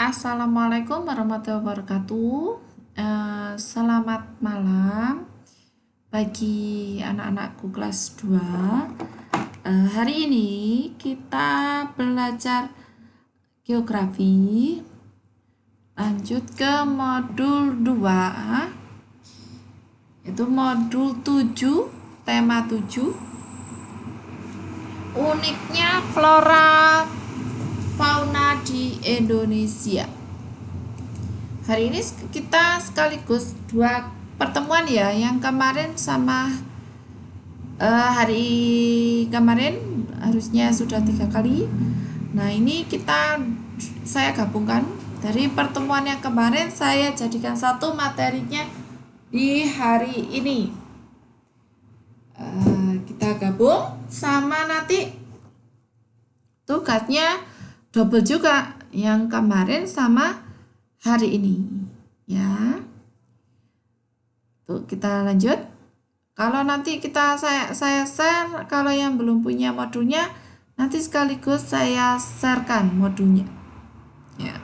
Assalamualaikum warahmatullahi wabarakatuh. Selamat malam bagi anak-anakku kelas 2. Hari ini kita belajar geografi. Lanjut ke modul 2, itu modul 7, tema 7. Uniknya flora fauna di Indonesia. Hari ini kita sekaligus 2 pertemuan ya, yang kemarin sama hari kemarin harusnya sudah 3 kali. Nah, ini saya gabungkan dari pertemuan yang kemarin, saya jadikan satu materinya di hari ini. Kita gabung sama nanti tugasnya double juga, yang kemarin sama hari ini ya. Tuh, kita lanjut. Kalau nanti saya share, kalau yang belum punya modulnya nanti sekaligus saya sharekan modulnya ya.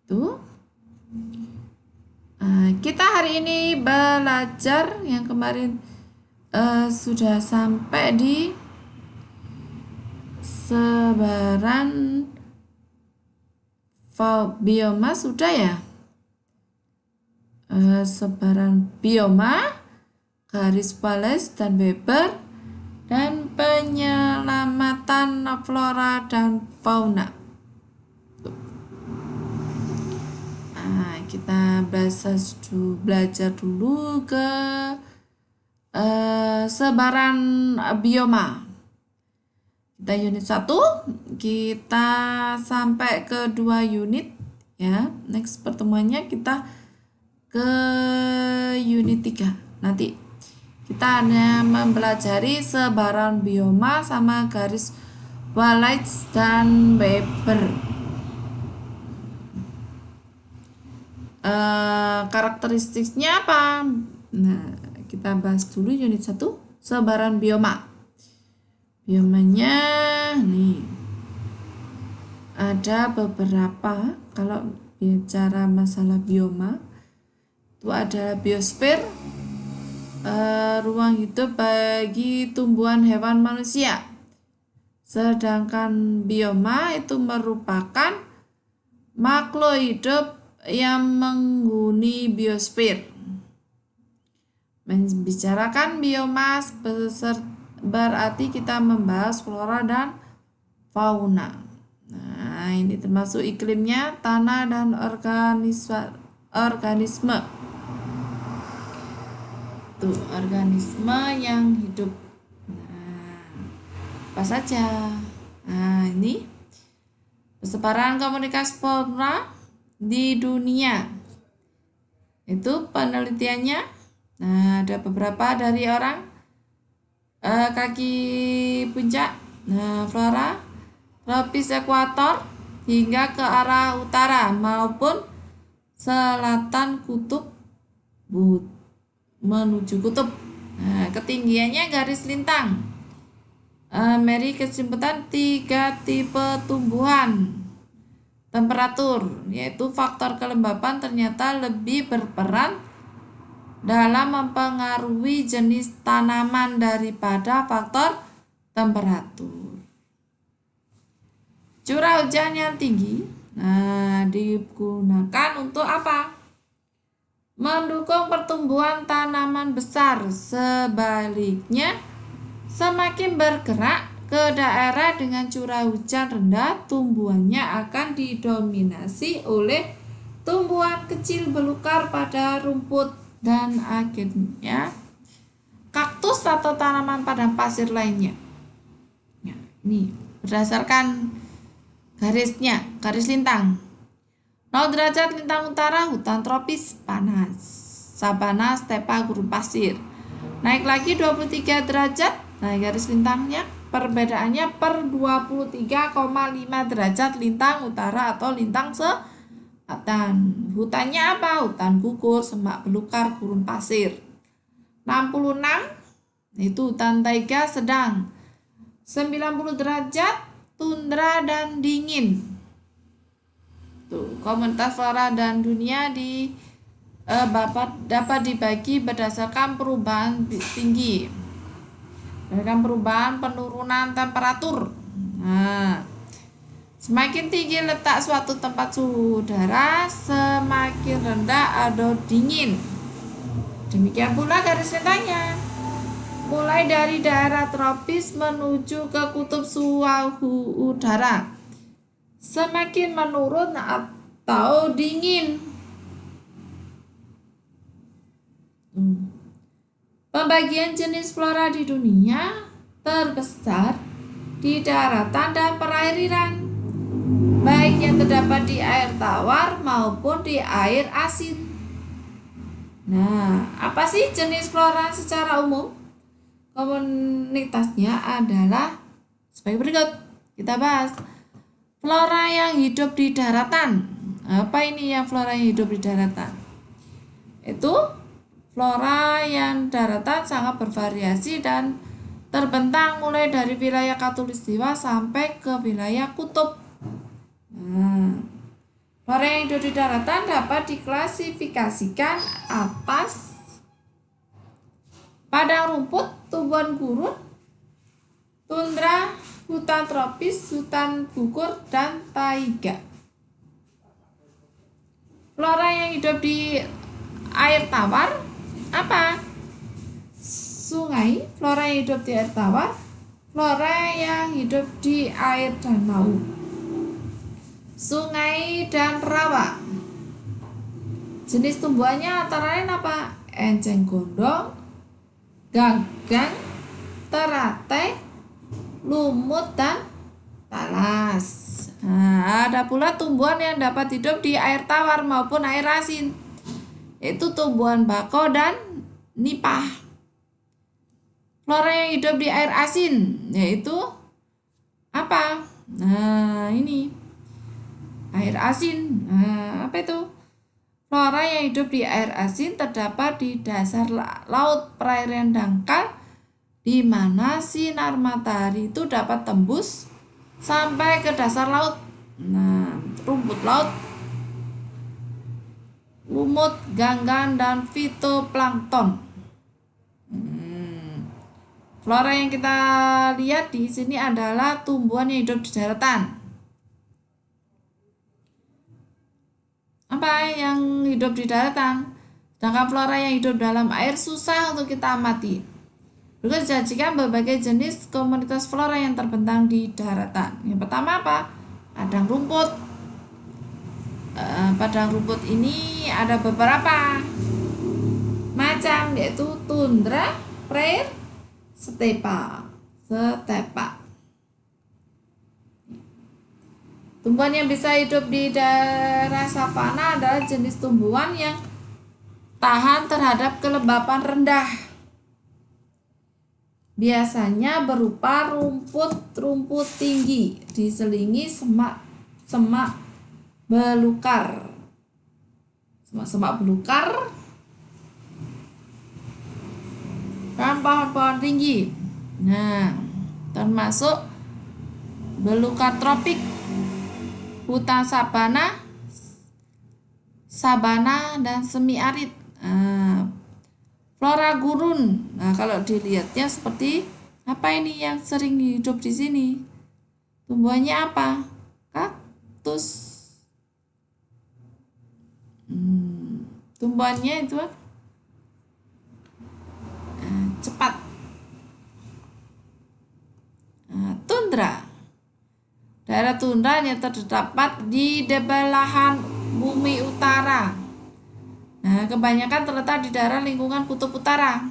Tuh. Kita hari ini belajar yang kemarin sudah sampai di sebaran bioma, sudah ya. Sebaran bioma, garis Wallace dan Weber, dan penyelamatan flora dan fauna. Kita belajar dulu ke sebaran bioma. Kita unit 1, kita sampai ke 2 unit ya. Next pertemuannya kita ke unit 3. Nanti kita hanya mempelajari sebaran bioma sama garis Wallace dan Weber. Karakteristiknya apa? Nah, kita bahas dulu unit 1, sebaran bioma. Biomanya nih ada beberapa. Kalau bicara masalah bioma, itu ada biosfer, ruang hidup bagi tumbuhan, hewan, manusia. Sedangkan bioma itu merupakan makhluk hidup yang menghuni biosfer. Membicarakan bioma berarti kita membahas flora dan fauna. Nah, ini termasuk iklimnya, tanah, dan organisme. Tuh, organisme yang hidup. Nah, apa saja? Nah, ini persebaran komunitas flora di dunia. Itu penelitiannya. Nah, ada beberapa dari orang kaki puncak, flora tropis ekuator hingga ke arah utara maupun selatan kutub menuju kutub. Nah, ketinggiannya garis lintang. Meri kesimpulan 3 tipe tumbuhan. Temperatur, yaitu faktor kelembapan ternyata lebih berperan dalam mempengaruhi jenis tanaman daripada faktor temperatur. Curah hujan yang tinggi digunakan untuk apa? Mendukung pertumbuhan tanaman besar. Sebaliknya, semakin bergerak ke daerah dengan curah hujan rendah, tumbuhannya akan didominasi oleh tumbuhan kecil belukar pada rumput dan akhirnya kaktus atau tanaman padang pasir lainnya. Nah, ini berdasarkan garis lintang. 0 derajat lintang utara, hutan tropis panas, sabana, stepa, gurun pasir. Naik lagi 23 derajat, nah garis lintangnya perbedaannya per 23,5 derajat lintang utara atau lintang selatan. Hutannya apa? Hutan gugur, semak belukar, gurun pasir. 66 itu hutan taiga sedang. 90 derajat tundra, dan dingin. Tuh, komunitas flora dan dunia dapat dibagi berdasarkan perubahan tinggi, berdasarkan perubahan penurunan temperatur. Nah, semakin tinggi letak suatu tempat suhu udara, semakin rendah atau dingin. Demikian pula garis lintangnya. Mulai dari daerah tropis menuju ke kutub suhu udara semakin menurun atau dingin. Pembagian jenis flora di dunia terbesar di daratan dan perairan, baik yang terdapat di air tawar maupun di air asin. Nah, apa sih jenis flora secara umum? Komunitasnya adalah sebagai berikut. Kita bahas flora yang hidup di daratan. Apa ini yang flora yang hidup di daratan? Itu flora yang daratan sangat bervariasi dan terbentang mulai dari wilayah khatulistiwa sampai ke wilayah kutub. Flora yang hidup di daratan dapat diklasifikasikan atas padang rumput, tumbuhan gurun, tundra, hutan tropis, hutan gugur, dan taiga. Flora yang hidup di air tawar apa? Sungai. Flora yang hidup di air tawar. Flora yang hidup di air danau, sungai, dan rawa. Jenis tumbuhannya antara lain apa? Enceng gondong, ganggang, teratai, lumut, dan talas. Nah, ada pula tumbuhan yang dapat hidup di air tawar maupun air asin, yaitu tumbuhan bako dan nipah. Flora yang hidup di air asin yaitu apa? Nah, ini air asin. Nah, apa itu? Flora yang hidup di air asin terdapat di dasar laut, perairan dangkal, di mana sinar matahari itu dapat tembus sampai ke dasar laut. Nah, rumput laut, lumut, ganggang, dan fitoplankton. Flora yang kita lihat di sini adalah tumbuhan yang hidup di daratan. Apa yang hidup di daratan? Sedangkan flora yang hidup dalam air susah untuk kita amati. Berikut disajikan berbagai jenis komunitas flora yang terbentang di daratan. Yang pertama apa? Padang rumput. Padang rumput ini ada beberapa macam, yaitu tundra, prairie, stepa. Tumbuhan yang bisa hidup di daerah savana adalah jenis tumbuhan yang tahan terhadap kelembapan rendah. Biasanya berupa rumput tinggi diselingi semak belukar. Semak belukar dan pohon-pohon tinggi. Nah, termasuk belukar tropik, hutan sabana, dan semi arid. Flora gurun. Nah, kalau dilihatnya seperti apa ini yang sering hidup di sini? Tumbuhannya apa? Kaktus. Tumbuhannya itu cepat. Tundra. Daerah tundra yang terdapat di belahan bumi utara. Nah, kebanyakan terletak di daerah lingkungan kutub utara.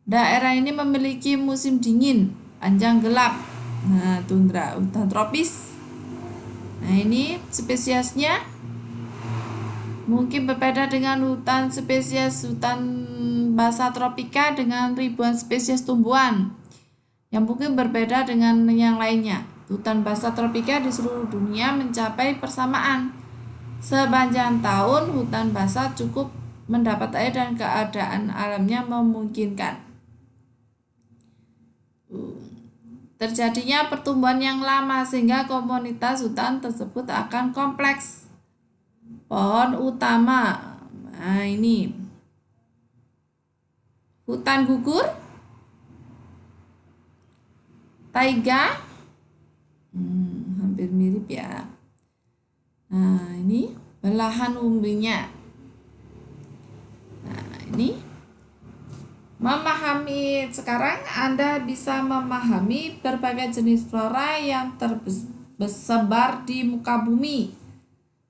Daerah ini memiliki musim dingin, panjang gelap. Nah, tundra, hutan tropis. Nah, ini spesiesnya mungkin berbeda dengan hutan basah tropika dengan ribuan spesies tumbuhan yang mungkin berbeda dengan yang lainnya. Hutan basah tropika di seluruh dunia mencapai persamaan. Sepanjang tahun, hutan basah cukup mendapat air dan keadaan alamnya memungkinkan. terjadinya pertumbuhan yang lama sehingga komunitas hutan tersebut akan kompleks. Pohon utama, nah ini hutan gugur, taiga, hampir mirip ya. Nah ini belahan umbinya. Nah ini memahami, sekarang Anda bisa memahami berbagai jenis flora yang tersebar di muka bumi.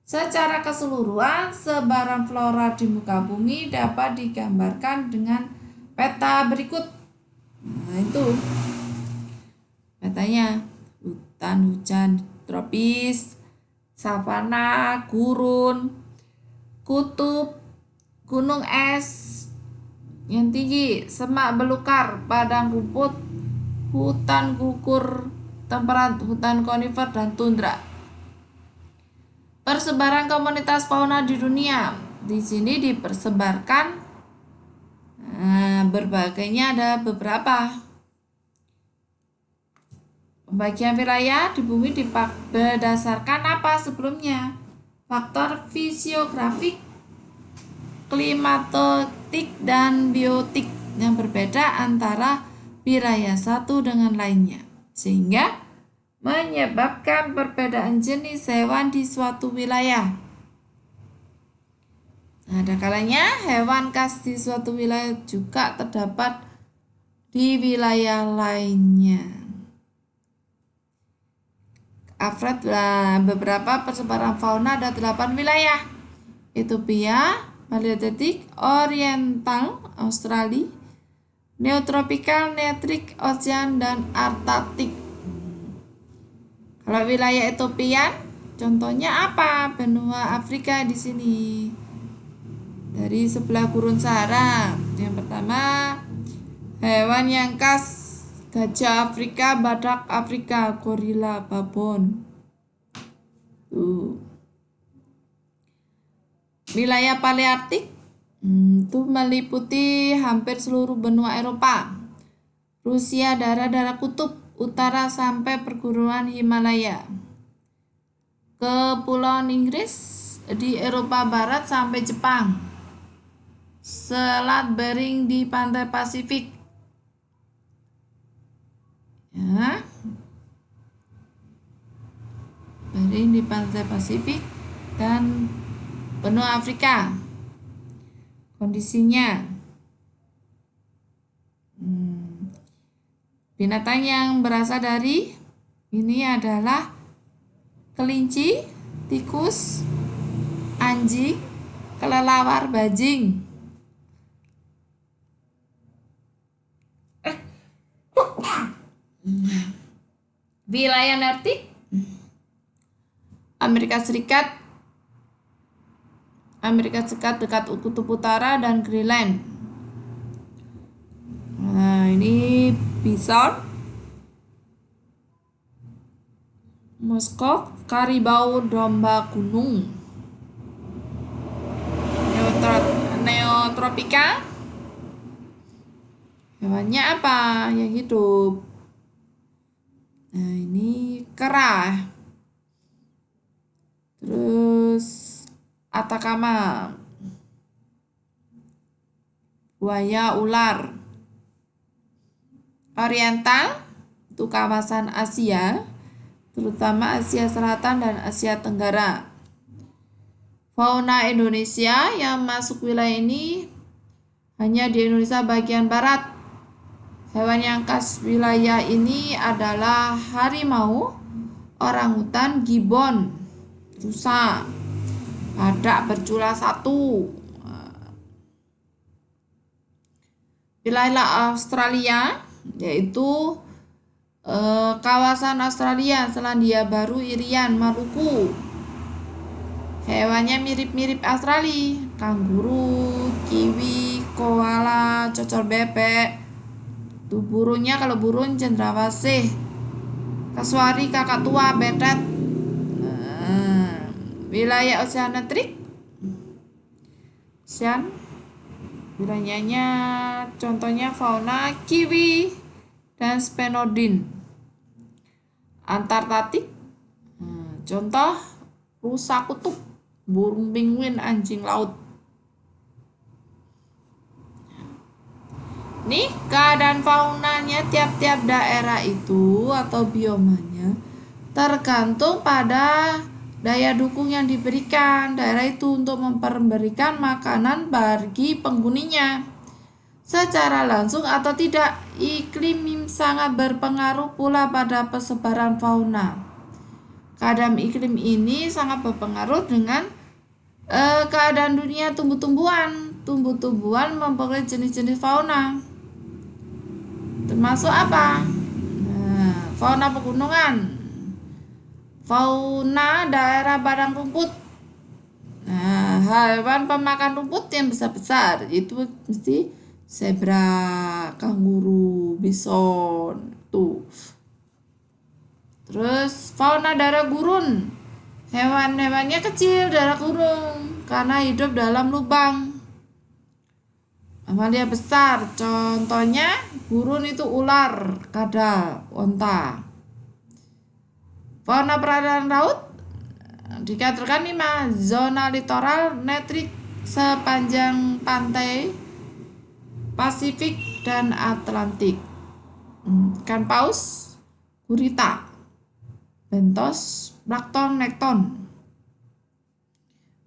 Secara keseluruhan, sebaran flora di muka bumi dapat digambarkan dengan peta berikut. Nah itu petanya: hutan hujan tropis, savana, gurun, kutub, gunung es yang tinggi, semak belukar, padang rumput, hutan gugur temperat, hutan konifer, dan tundra. Persebaran komunitas fauna di dunia. Di sini dipersebarkan berbagainya, ada beberapa. Pembagian wilayah di bumi berdasarkan apa sebelumnya? Faktor fisiografik, klimatik, dan biotik yang berbeda antara wilayah satu dengan lainnya, sehingga menyebabkan perbedaan jenis hewan di suatu wilayah. Ada kalanya hewan khas di suatu wilayah juga terdapat di wilayah lainnya. Alfred, beberapa persebaran fauna ada 8 wilayah: Ethiopia, Palearktik, Oriental, Australia, Neotropikal, Nearktik, Ocean, dan Antarktik. Kalau wilayah Ethiopia, contohnya apa? Benua Afrika di sini. Dari sebelah gurun Sahara. Yang pertama, hewan yang khas: gajah Afrika, badak Afrika, gorila, babon. Wilayah Palearktik itu meliputi hampir seluruh benua Eropa, Rusia, daerah-daerah kutub utara sampai perguruan Himalaya, Kepulauan Inggris di Eropa Barat sampai Jepang, Selat Bering di pantai Pasifik, ya, Bering di pantai Pasifik, dan benua Afrika. Kondisinya, binatang yang berasal dari ini adalah kelinci, tikus, anjing, kelelawar, bajing. Wilayah Arktik, Amerika Serikat dekat Kutub Utara dan Greenland. Nah, ini bison, muskok, karibau, domba gunung. Neotropika, hewannya apa yang hidup? Nah, ini kera. Terus Atacama, buaya, ular. Oriental itu kawasan Asia, terutama Asia Selatan dan Asia Tenggara. Fauna Indonesia yang masuk wilayah ini hanya di Indonesia bagian barat. Hewan yang khas wilayah ini adalah harimau, orangutan, gibbon, rusa, badak bercula 1. Wilayah Australia yaitu kawasan Australia, Selandia Baru, Irian, Maluku. Hewannya mirip-mirip Australia: kanguru, kiwi, koala, cocor bebek. Tuh burungnya, kalau burung cendrawasih, kasuari, kakak tua, betet. Wilayah Oceanotrik, wilayahnya contohnya fauna kiwi dan spenodin. Antarktik. Contoh rusa kutub, burung penguin, anjing laut. Nih keadaan faunanya tiap-tiap daerah itu atau biomanya tergantung pada daya dukung yang diberikan daerah itu untuk memberikan makanan bagi penghuninya. Secara langsung atau tidak, iklim sangat berpengaruh pula pada persebaran fauna. Keadaan iklim ini sangat berpengaruh dengan keadaan dunia tumbuh-tumbuhan. Tumbuh-tumbuhan mempengaruhi jenis-jenis fauna. Termasuk apa? Fauna pegunungan, fauna daerah padang rumput. Hewan pemakan rumput yang besar-besar itu mesti zebra, kanguru, bison, tuh. Terus fauna daerah gurun, hewan-hewannya kecil daerah gurun karena hidup dalam lubang. Mamalia besar, contohnya gurun itu ular, kadal, onta. Fauna perairan laut dikatakan 5 zona litoral netrik sepanjang pantai Pasifik dan Atlantik. Ikan paus, gurita, bentos, plankton, nekton.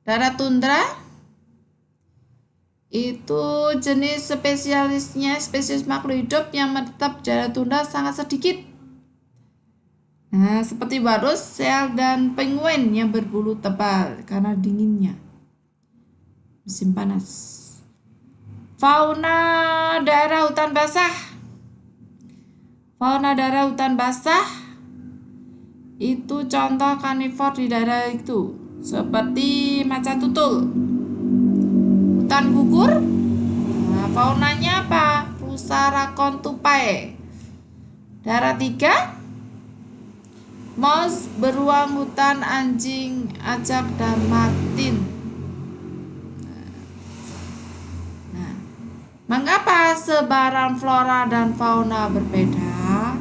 Daerah tundra itu jenis spesies makhluk hidup yang menetap di daerah tundra sangat sedikit. Seperti walrus, sel, dan penguin yang berbulu tebal karena dinginnya musim panas. Fauna daerah hutan basah. Fauna daerah hutan basah itu contoh karnivor di daerah itu seperti macan tutul. Hutan gugur, faunanya apa? Rusa, rakon, tupai. Daerah 3, mouse, beruang hutan, anjing, ajak, dan martin. Mengapa sebaran flora dan fauna berbeda?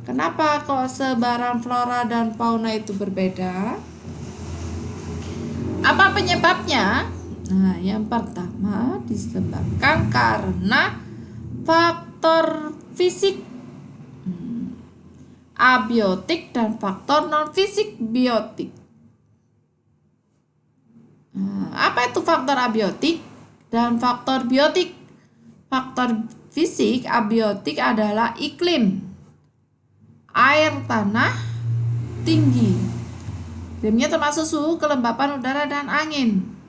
Kenapa kok sebaran flora dan fauna itu berbeda? Apa penyebabnya? Yang pertama disebabkan karena faktor fisik abiotik dan faktor non-fisik biotik. Apa itu faktor abiotik dan faktor biotik? Faktor fisik abiotik adalah iklim, air, tanah, tinggi. Iklimnya termasuk suhu, kelembapan udara, dan angin.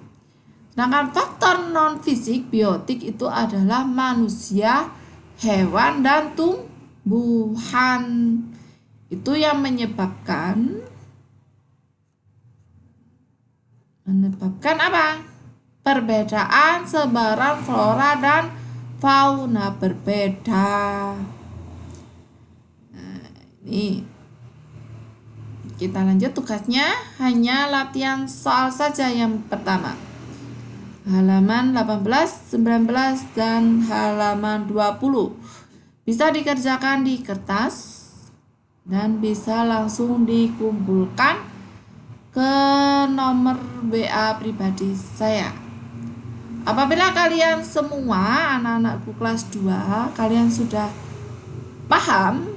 Sedangkan faktor non-fisik biotik itu adalah manusia, hewan, dan tumbuhan. Itu yang menyebabkan apa? Perbedaan sebaran flora dan fauna berbeda. Ini kita lanjut tugasnya, hanya latihan soal saja yang pertama. Halaman 18, 19, dan halaman 20. Bisa dikerjakan di kertas dan bisa langsung dikumpulkan ke nomor WA pribadi saya. Apabila kalian semua anak-anakku kelas 2 kalian sudah paham,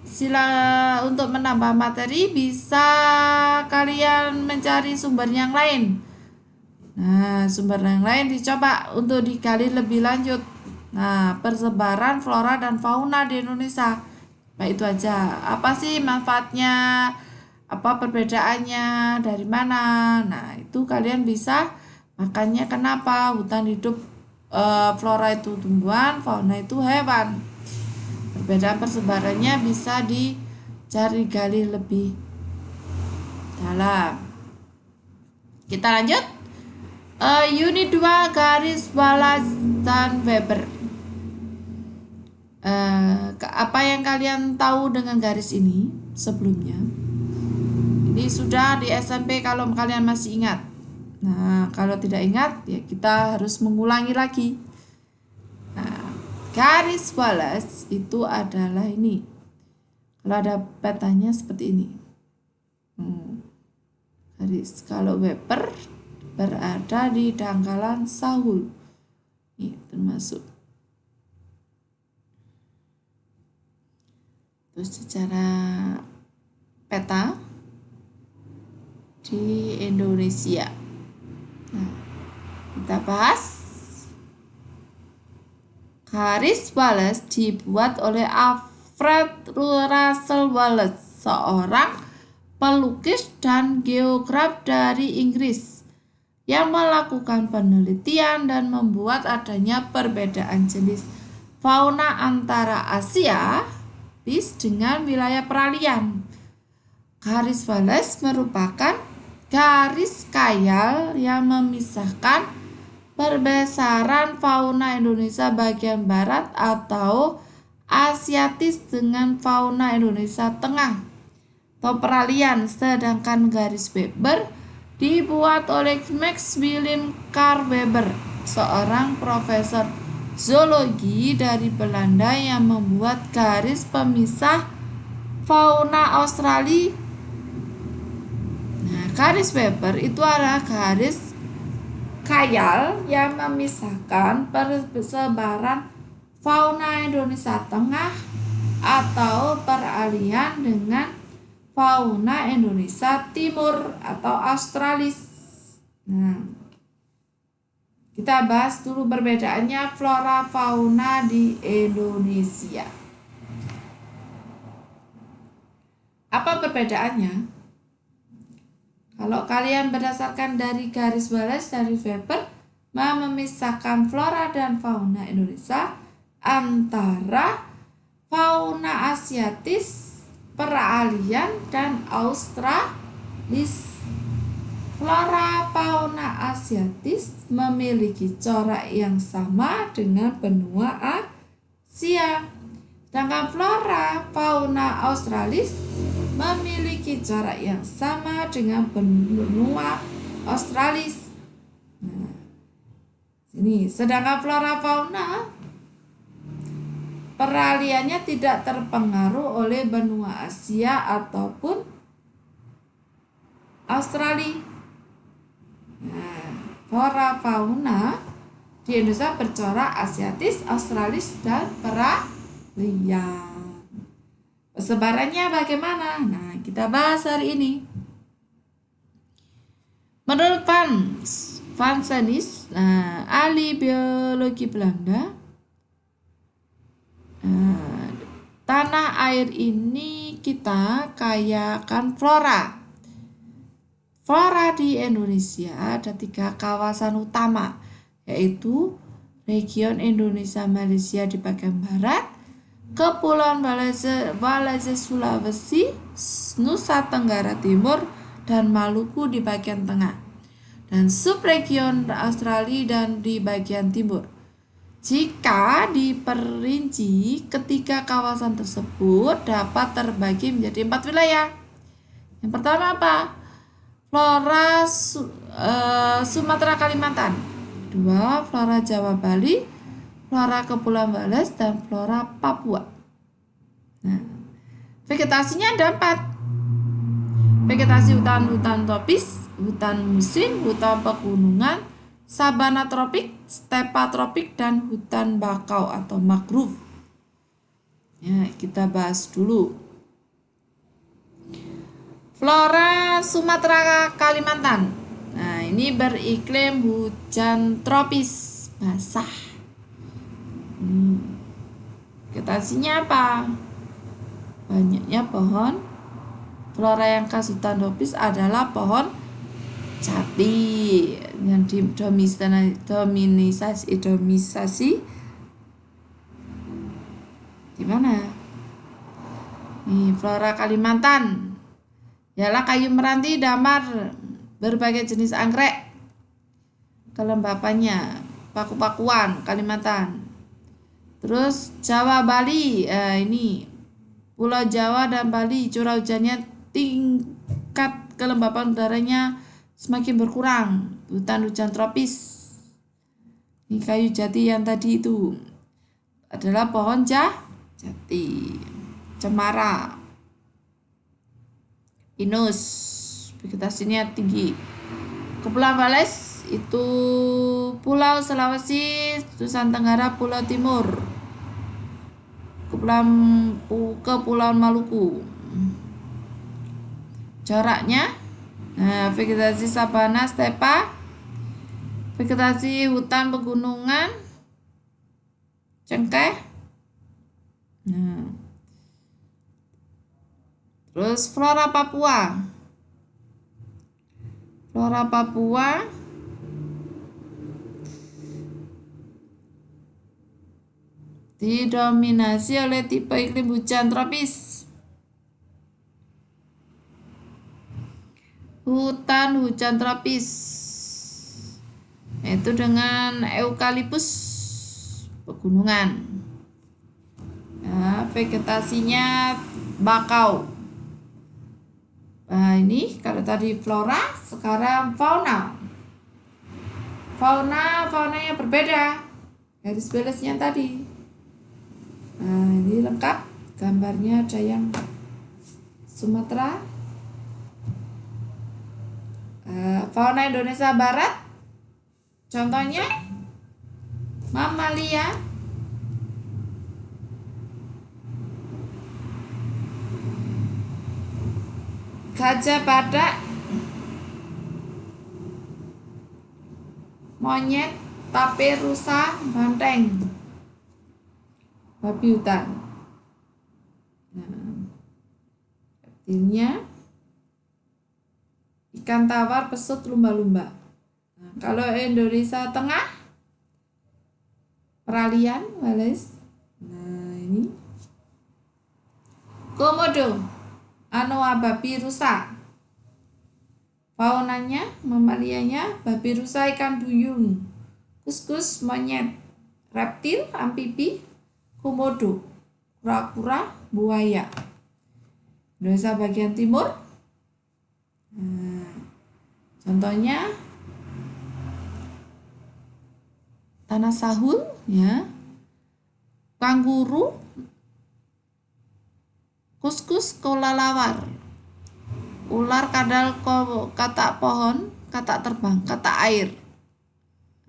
sila untuk menambah materi bisa kalian mencari sumber yang lain. Sumber yang lain dicoba untuk digali lebih lanjut. Persebaran flora dan fauna di Indonesia. Itu aja. Apa sih manfaatnya? Apa perbedaannya? Dari mana? Itu kalian bisa. Makanya kenapa hutan hidup flora itu tumbuhan, fauna itu hewan. Perbedaan persebarannya bisa dicari gali lebih dalam. Kita lanjut. Unit 2 garis Wallace dan Weber. Apa yang kalian tahu dengan garis ini sebelumnya? Ini sudah di SMP kalau kalian masih ingat. Kalau tidak ingat ya kita harus mengulangi lagi. Garis Wallace itu adalah ini. Kalau ada petanya seperti ini. Garis. Kalau Weber berada di dangkalan Saul. Ini termasuk. Terus secara peta di Indonesia. Nah, kita bahas. Garis Wallace dibuat oleh Alfred Russel Wallace, seorang pelukis dan geograf dari Inggris yang melakukan penelitian dan membuat adanya perbedaan jenis fauna antara Asia dengan wilayah peralihan. Garis Wallace merupakan garis khayal yang memisahkan perbesaran fauna Indonesia bagian barat atau Asiatis dengan fauna Indonesia tengah atau peralihan, sedangkan garis Weber dibuat oleh Max Wilhelm Carl Weber, seorang profesor zoologi dari Belanda yang membuat garis pemisah fauna Australia. Nah, garis Weber itu adalah garis khayal yang memisahkan persebaran fauna Indonesia tengah atau peralihan dengan fauna Indonesia timur atau Australis. Nah, kita bahas dulu perbedaannya flora fauna di Indonesia. Apa perbedaannya? Kalau kalian berdasarkan dari garis Wallace dari Weber memisahkan flora dan fauna Indonesia antara fauna Asiatis, peralihan, dan Australis. Flora fauna Asiatis memiliki corak yang sama dengan benua Asia, sedangkan flora fauna Australis memiliki corak yang sama dengan benua Australis. Nah, sini, sedangkan flora fauna peralihannya tidak terpengaruh oleh benua Asia ataupun Australia. Nah, flora fauna di Indonesia bercorak Asiatis, Australis, dan peralihan. Persebarannya bagaimana? Nah, kita bahas hari ini. Menurut Van Sanis, ahli biologi Belanda, tanah air ini kita kaya akan flora. Flora di Indonesia ada 3 kawasan utama, yaitu region Indonesia Malaysia di bagian barat, Kepulauan Walese Sulawesi, Nusa Tenggara Timur, dan Maluku di bagian tengah, dan subregion Australia dan di bagian timur. Jika diperinci, ketiga kawasan tersebut dapat terbagi menjadi 4 wilayah. Yang pertama apa? Flora Sumatera Kalimantan. Kedua, flora Jawa Bali, flora Kepulauan Wallace, dan flora Papua. Nah, vegetasinya ada 4. Vegetasi hutan tropis, hutan musim, hutan pegunungan, sabana tropik, stepa tropik, dan hutan bakau atau mangrove. Ya, kita bahas dulu. Flora Sumatera Kalimantan. Nah, ini beriklim hujan tropis basah. Vegetasinya apa? Banyaknya pohon. Flora yang khas hutan tropis adalah pohon jati yang domisasi di mana? Nih, flora Kalimantan ialah kayu meranti, damar, berbagai jenis anggrek. Kelembapannya paku-pakuan Kalimantan. Terus Jawa Bali, ini Pulau Jawa dan Bali, curah hujannya tingkat kelembapan udaranya semakin berkurang. Hutan hujan tropis. Ini kayu jati yang tadi itu adalah pohon jati, cemara. pinus, vegetasinya tinggi. Kepulauan Bales itu Pulau Sulawesi, Nusa Tenggara, Pulau Timur, Kepulauan Maluku. Coraknya, vegetasi sabana, stepa, vegetasi hutan pegunungan, cengkeh. Terus flora Papua. Flora Papua didominasi oleh tipe iklim hujan tropis. Hutan hujan tropis, yaitu dengan eukaliptus pegunungan. Vegetasinya bakau. Nah, ini kalau tadi flora, sekarang fauna. Faunanya berbeda. Garis balasnya tadi. Nah, ini lengkap. Gambarnya ada yang Sumatera. Fauna Indonesia Barat. Contohnya mamalia, gajah badak, monyet, tapir, rusa, banteng, babi hutan. Reptilnya ikan tawar, pesut, lumba-lumba. Kalau Indonesia Tengah, peralihan, Wales. Ini komodo, anoa, babi rusa. Faunanya, mamalianya, babi rusa, ikan duyung, kuskus, monyet, reptil, amfibi, komodo, kura-kura, buaya. Indonesia bagian timur, contohnya tanah sahul, ya, kanguru, kuskus, kolalawar, ular, kadal, katak pohon, katak terbang, katak air.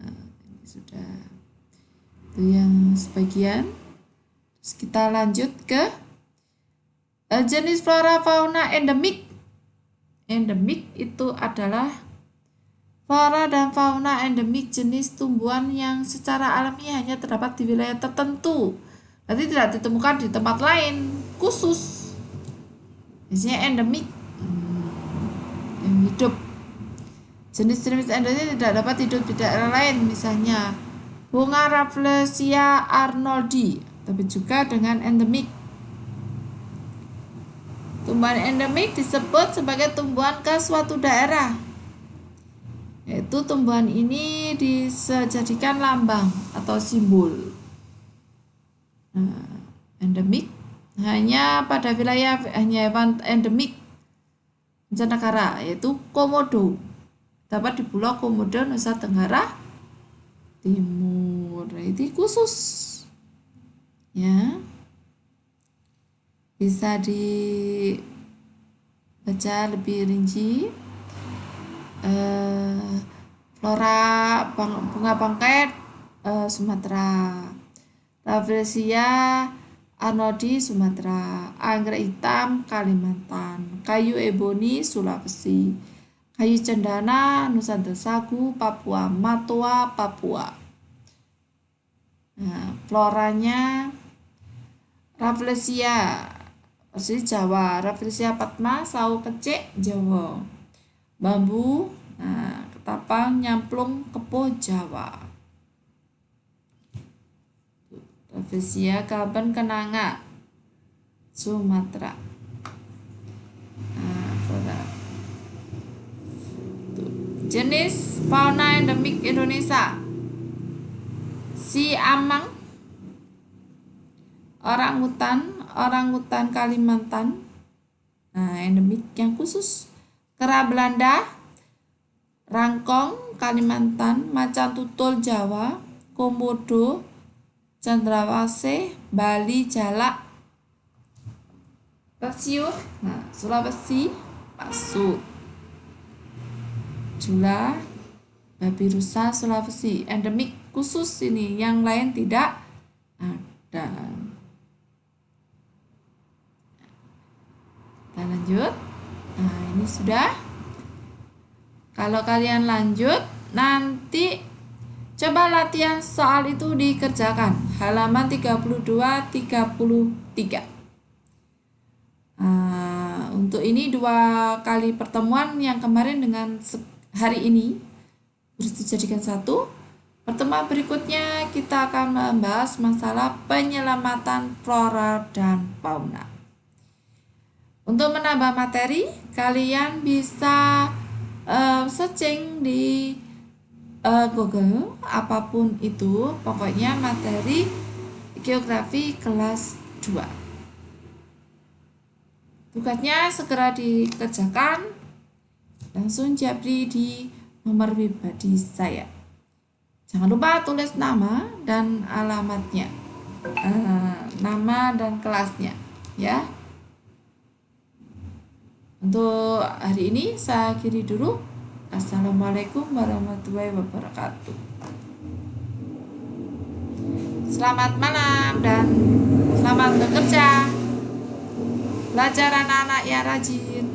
Ini sudah itu yang sebagian. Terus kita lanjut ke jenis flora fauna endemik. Endemik itu adalah flora dan fauna endemik jenis tumbuhan yang secara alamiah hanya terdapat di wilayah tertentu, berarti tidak ditemukan di tempat lain khusus. Biasanya endemik yang hidup. Jenis-jenis endemik tidak dapat hidup di daerah lain, misalnya bunga Rafflesia arnoldi, tapi juga dengan endemik. Tumbuhan endemik disebut sebagai tumbuhan ke suatu daerah, yaitu tumbuhan ini dijadikan lambang atau simbol. Endemik hanya pada wilayah hewan endemik mancanegara, yaitu komodo, dapat di Pulau Komodo, Nusa Tenggara Timur. Itu khusus, ya. Bisa dibaca lebih rinci. Flora bunga bangkai Sumatera, Rafflesia arnoldi Sumatera, anggrek hitam Kalimantan, kayu eboni Sulawesi, kayu cendana Nusa Sagu Papua, matoa Papua. Floranya Rafflesia versi Jawa, Rafflesia Padma, sawo kecik Jawa, bambu, ketapang, nyamplung, kepo Jawa. Rafflesia Gaban Kenanga Sumatera. Jenis fauna endemik Indonesia: siamang, orangutan Kalimantan, endemik yang khusus. Kera Belanda, rangkong Kalimantan, macan tutul Jawa, komodo cendrawasih Bali, jalak, pensiun Sulawesi, pasut. Jula babirusa Sulawesi, endemik khusus ini, yang lain tidak ada. Kita lanjut. Nah, ini sudah. Kalau kalian lanjut, nanti coba latihan soal itu dikerjakan. Halaman 32-33. Untuk ini 2 kali pertemuan yang kemarin dengan hari ini harus dijadikan satu. Pertemuan berikutnya kita akan membahas masalah penyelamatan flora dan fauna. Untuk menambah materi, kalian bisa searching di Google, apapun itu, pokoknya materi geografi kelas 2. Tugasnya segera dikerjakan, langsung japri di nomor pribadi saya. Jangan lupa tulis nama dan alamatnya, nama dan kelasnya, ya. Untuk hari ini saya akhiri dulu. Assalamualaikum warahmatullahi wabarakatuh. Selamat malam dan selamat bekerja. Belajar anak-anak yang rajin.